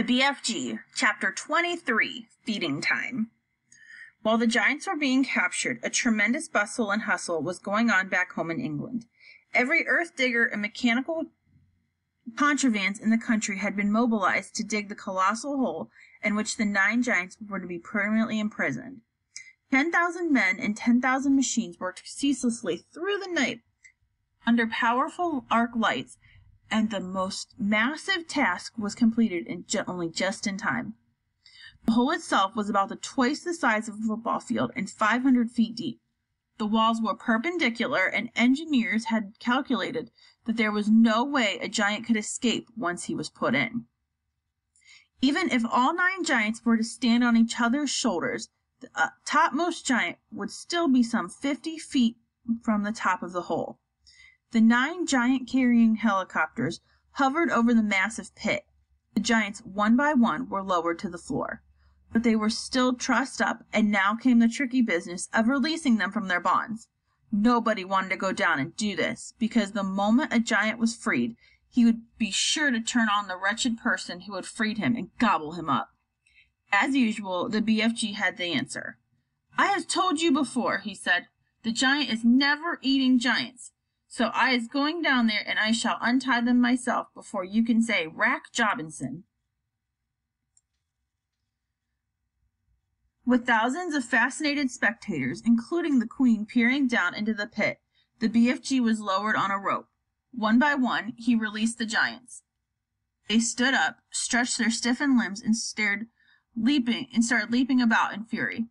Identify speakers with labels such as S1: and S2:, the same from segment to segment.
S1: The BFG, Chapter 23, Feeding Time. While the giants were being captured, a tremendous bustle and hustle was going on back home in England. Every earth digger and mechanical contrivance in the country had been mobilized to dig the colossal hole in which the 9 giants were to be permanently imprisoned. 10,000 men and 10,000 machines worked ceaselessly through the night under powerful arc lights, and the most massive task was completed in only just in time. The hole itself was about twice the size of a football field and 500 feet deep. The walls were perpendicular, and engineers had calculated that there was no way a giant could escape once he was put in. Even if all 9 giants were to stand on each other's shoulders, the topmost giant would still be some 50 feet from the top of the hole. The 9 giant-carrying helicopters hovered over the massive pit. The giants, one by one, were lowered to the floor, but they were still trussed up, and now came the tricky business of releasing them from their bonds. Nobody wanted to go down and do this, because the moment a giant was freed, he would be sure to turn on the wretched person who had freed him and gobble him up. As usual, the BFG had the answer. "I have told you before," he said, "the giant is never eating giants. So I is going down there, and I shall untie them myself before you can say Rack Jobinson." With thousands of fascinated spectators, including the Queen, peering down into the pit, the BFG was lowered on a rope. One by one, he released the giants. They stood up, stretched their stiffened limbs, and started leaping about in fury.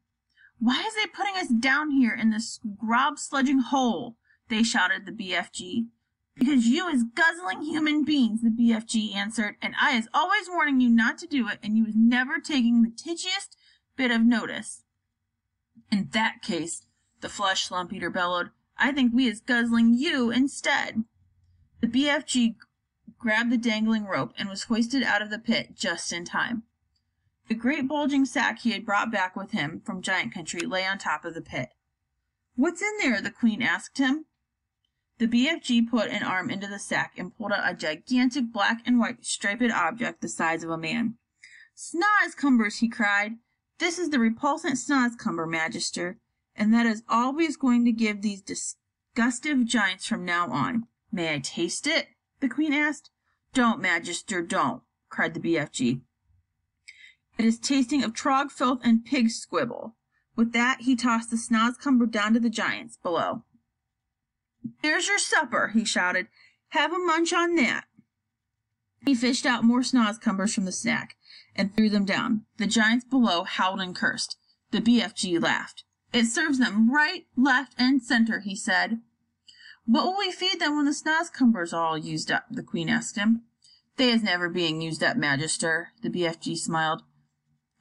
S1: "Why is they putting us down here in this grub-sludging hole?" they shouted at the BFG. "Because you is guzzling human beings," the BFG answered, "and I is always warning you not to do it, and you is never taking the titchiest bit of notice." "In that case," the flushed Lump Eater bellowed, "I think we is guzzling you instead." The BFG grabbed the dangling rope and was hoisted out of the pit just in time. The great bulging sack he had brought back with him from Giant Country lay on top of the pit. "What's in there?" the Queen asked him. The BFG put an arm into the sack and pulled out a gigantic black and white striped object the size of a man. "Snozcumbers!" he cried. "This is the repulsant Snozcumber, Magister, and that is all we is going to give these disgustive giants from now on." "May I taste it?" the Queen asked. "Don't, Magister, don't!" cried the BFG. "It is tasting of trog filth and pig squibble." With that, he tossed the Snozcumber down to the giants below. "There's your supper," he shouted. "Have a munch on that." He fished out more Snozcumbers from the snack and threw them down. The giants below howled and cursed. The BFG laughed. "It serves them right, left, and center," he said. "What will we feed them when the Snozcumbers are all used up?" the Queen asked him. "They is never being used up, Magister," the BFG smiled.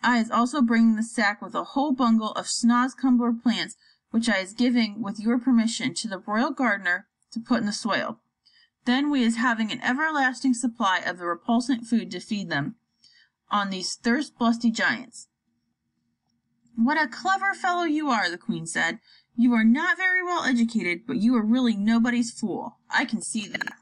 S1: "I is also bringing the sack with a whole bungle of Snozcumber plants, which I is giving, with your permission, to the royal gardener to put in the soil. Then we is having an everlasting supply of the repulsant food to feed them on these thirst-blusty giants." "What a clever fellow you are," the Queen said. "You are not very well educated, but you are really nobody's fool. I can see that."